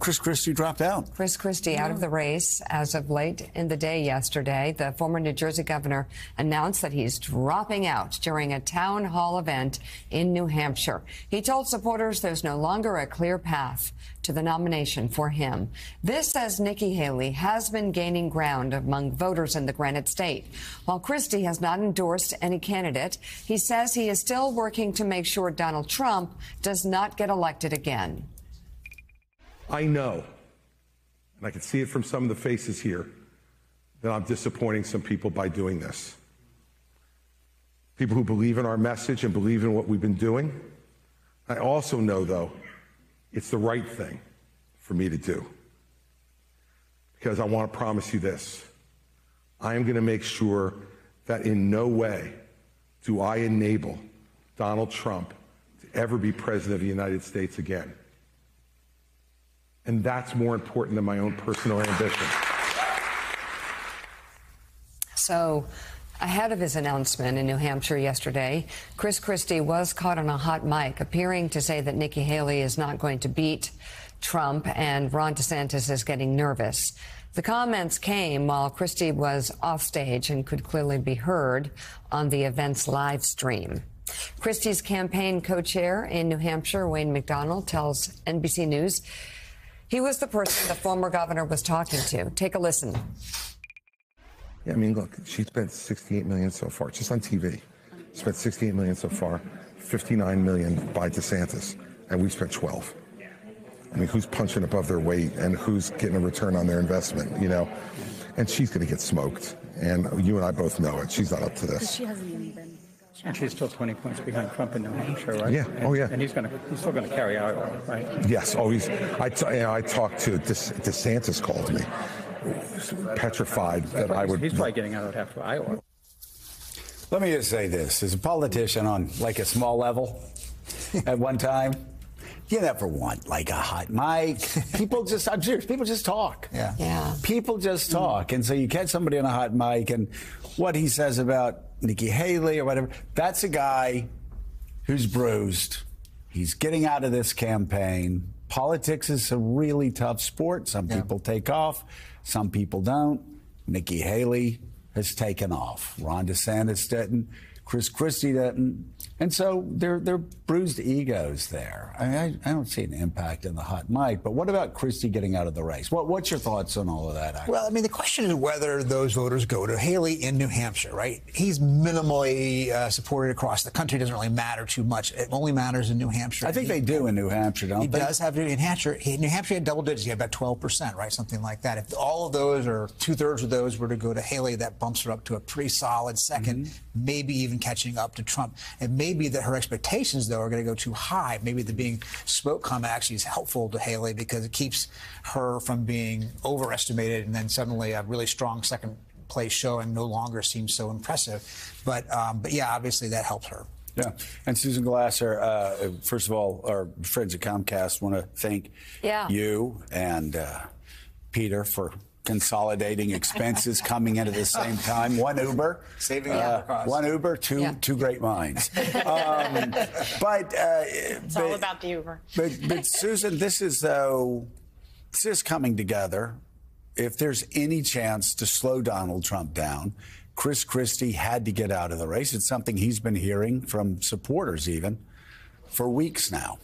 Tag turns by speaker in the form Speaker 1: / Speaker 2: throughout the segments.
Speaker 1: Chris Christie dropped out.
Speaker 2: Chris Christie out of the race as of late in the day yesterday. The former New Jersey governor announced that he's dropping out during a town hall event in New Hampshire. He told supporters there's no longer a clear path to the nomination for him. This, as Nikki Haley has been gaining ground among voters in the Granite State. While Christie has not endorsed any candidate, he says he is still working to make sure Donald Trump does not get elected again.
Speaker 3: I know, and I can see it from some of the faces here, that I'm disappointing some people by doing this. People who believe in our message and believe in what we've been doing. I also know, though, it's the right thing for me to do. Because I want to promise you this. I am going to make sure that in no way do I enable Donald Trump to ever be president of the United States again. And that's more important than my own personal ambition.
Speaker 2: So, ahead of his announcement in New Hampshire yesterday, Chris Christie was caught on a hot mic, appearing to say that Nikki Haley is not going to beat Trump and Ron DeSantis is getting nervous. The comments came while Christie was off stage and could clearly be heard on the event's live stream. Christie's campaign co-chair in New Hampshire, Wayne McDonald, tells NBC News he was the person the former governor was talking to. Take a listen.
Speaker 3: Yeah, I mean, look, she spent $68 million so far, just on TV. Spent $68 million so far, $59 million by DeSantis, and we spent 12. I mean, who's punching above their weight and who's getting a return on their investment, you know? And she's going to get smoked, and you and I both know it. She's not up to this.
Speaker 4: She hasn't even been. And she's still 20 points behind Trump in New Hampshire, right?
Speaker 3: Yeah.
Speaker 4: And,
Speaker 3: oh, yeah.
Speaker 4: And he's still going to carry Iowa, right?
Speaker 3: Yes. Oh, I talked to DeSantis called me, petrified that I would.
Speaker 4: He's probably getting out of half of Iowa.
Speaker 1: Let me just say this: as a politician on like a small level, at one time, you never want like a hot mic. People just, I'm serious, people just talk.
Speaker 2: Yeah.
Speaker 1: People just talk. And so you catch somebody on a hot mic and what he says about Nikki Haley or whatever, that's a guy who's bruised. He's getting out of this campaign. Politics is a really tough sport. Some people take off, some people don't. Nikki Haley has taken off. Ron DeSantis didn't. Chris Christie didn't. And so they're bruised egos there. I don't see an impact in the hot mic. But what about Christie getting out of the race? What's your thoughts on all of that? Actually?
Speaker 5: Well, I mean, the question is whether those voters go to Haley in New Hampshire, right? He's minimally supported across the country. It doesn't really matter too much. It only matters in New Hampshire.
Speaker 1: I think they do in New Hampshire, don't they?
Speaker 5: He does have to in Hampshire. New Hampshire had double digits. He had about 12%, right? Something like that. If all of those or 2/3 of those were to go to Haley, that bumps her up to a pretty solid second, maybe even catching up to Trump. And maybe that her expectations, though, are going to go too high. Maybe the being smoke comment actually is helpful to Haley because it keeps her from being overestimated and then suddenly a really strong second place showing no longer seems so impressive. But yeah, obviously that helps her.
Speaker 1: Yeah. And Susan Glasser, first of all, our friends at Comcast want to thank you and Peter for consolidating expenses coming in at the same time. One Uber,
Speaker 5: saving
Speaker 1: one Uber, two great minds. But
Speaker 6: it's all about the Uber.
Speaker 1: But Susan, this is coming together. If there's any chance to slow Donald Trump down, Chris Christie had to get out of the race. It's something he's been hearing from supporters even for weeks now.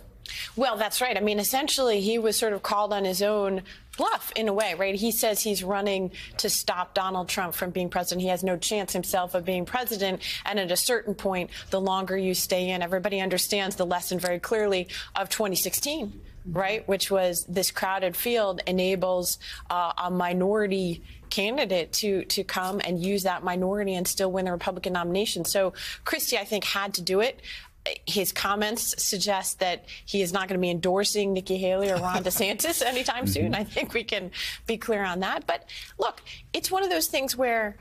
Speaker 6: Well, that's right. I mean, essentially, he was sort of called on his own bluff in a way, right? He says he's running to stop Donald Trump from being president. He has no chance himself of being president. And at a certain point, the longer you stay in, everybody understands the lesson very clearly of 2016, right? Which was this crowded field enables a minority candidate to come and use that minority and still win the Republican nomination. So Christie, I think, had to do it. His comments suggest that he is not going to be endorsing Nikki Haley or Ron DeSantis anytime soon. I think we can be clear on that. But look, it's one of those things where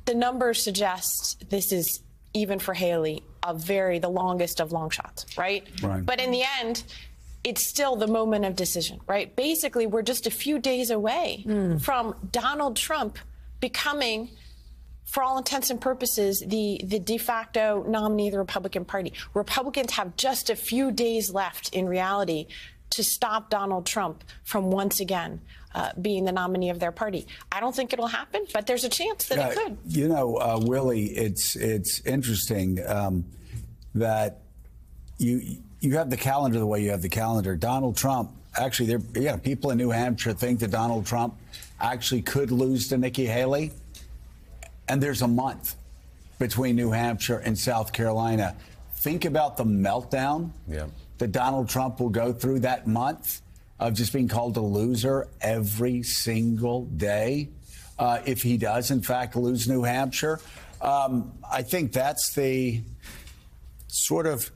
Speaker 6: the numbers suggest this is, even for Haley, the longest of long shots, right? But in the end, it's still the moment of decision, right? Basically, we're just a few days away from Donald Trump becoming, for all intents and purposes, the de facto nominee of the Republican Party. Republicans have just a few days left, in reality, to stop Donald Trump from once again being the nominee of their party. I don't think it'll happen, but there's a chance that it could.
Speaker 1: You know, Willie, it's interesting that you have the calendar the way you have the calendar. Donald Trump, actually, people in New Hampshire think that Donald Trump actually could lose to Nikki Haley, and there's a month between New Hampshire and South Carolina. Think about the meltdown that Donald Trump will go through that month of just being called a loser every single day if he does, in fact, lose New Hampshire. I think that's the sort of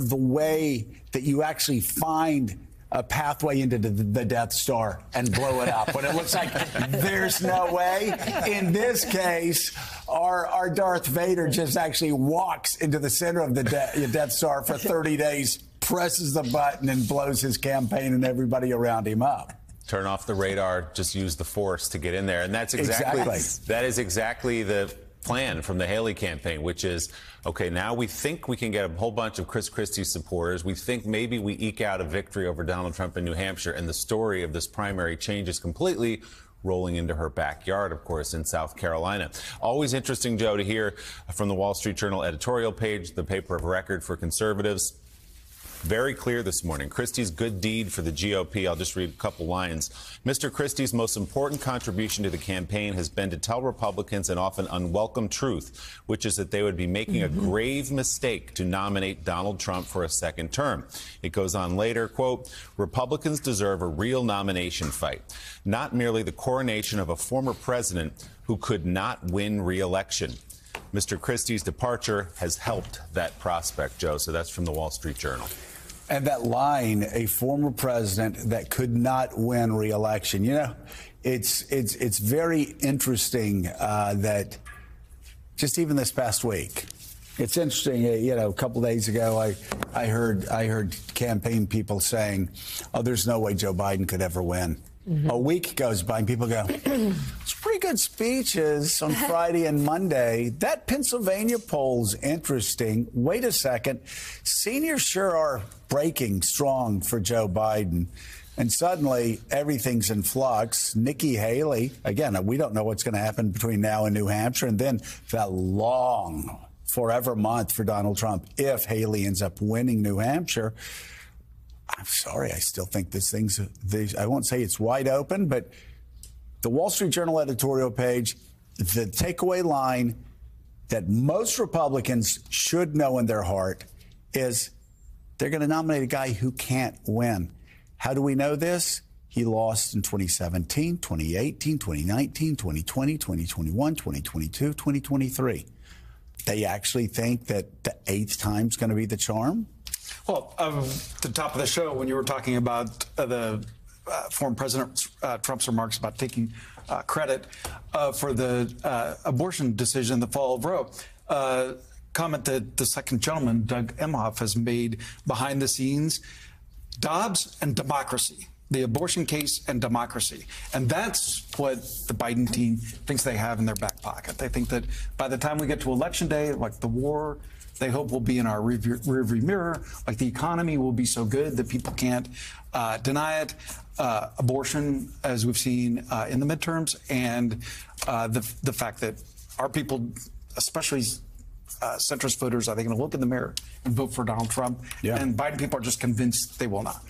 Speaker 1: the way that you actually find a pathway into the Death Star and blow it up when it looks like there's no way. In this case, our Darth Vader just actually walks into the center of the Death Star for 30 days, presses the button, and blows his campaign and everybody around him up.
Speaker 7: Turn off the radar, just use the force to get in there. And that's exactly the plan from the Haley campaign, which is, okay, now we think we can get a whole bunch of Chris Christie supporters. We think maybe we eke out a victory over Donald Trump in New Hampshire, and the story of this primary changes completely, rolling into her backyard, of course, in South Carolina. Always interesting, Joe, to hear from the Wall Street Journal editorial page, the paper of record for conservatives. Very clear this morning. Christie's good deed for the GOP. I'll just read a couple lines. Mr. Christie's most important contribution to the campaign has been to tell Republicans an often unwelcome truth, which is that they would be making a grave mistake to nominate Donald Trump for a second term. It goes on later, quote, Republicans deserve a real nomination fight, not merely the coronation of a former president who could not win re-election. Mr. Christie's departure has helped that prospect, Joe. So that's from the Wall Street Journal.
Speaker 1: And that line, a former president that could not win re-election. You know, it's very interesting that just even this past week, it's interesting. You know, a couple days ago, I heard campaign people saying, "Oh, there's no way Joe Biden could ever win." A week goes by and people go, it's pretty good speeches on Friday and Monday. That Pennsylvania poll's interesting. Wait a second. Seniors sure are breaking strong for Joe Biden. And suddenly everything's in flux. Nikki Haley, again, we don't know what's going to happen between now and New Hampshire. And then that long forever month for Donald Trump if Haley ends up winning New Hampshire. I'm sorry, I still think this thing's, I won't say it's wide open, but the Wall Street Journal editorial page, the takeaway line that most Republicans should know in their heart is they're going to nominate a guy who can't win. How do we know this? He lost in 2017, 2018, 2019, 2020, 2021, 2022, 2023. They actually think that the eighth time's going to be the charm?
Speaker 4: Well, at the top of the show, when you were talking about the former President Trump's remarks about taking credit for the abortion decision in the fall of Roe, comment that the second gentleman, Doug Emhoff, has made behind the scenes, Dobbs and democracy, the abortion case and democracy. And that's what the Biden team thinks they have in their back pocket. They think that by the time we get to Election Day, like the war, they hope will be in our rearview mirror, like the economy will be so good that people can't deny it. Abortion, as we've seen in the midterms, and the fact that our people, especially centrist voters, are they going to look in the mirror and vote for Donald Trump?
Speaker 1: Yeah.
Speaker 4: And Biden people are just convinced they will not.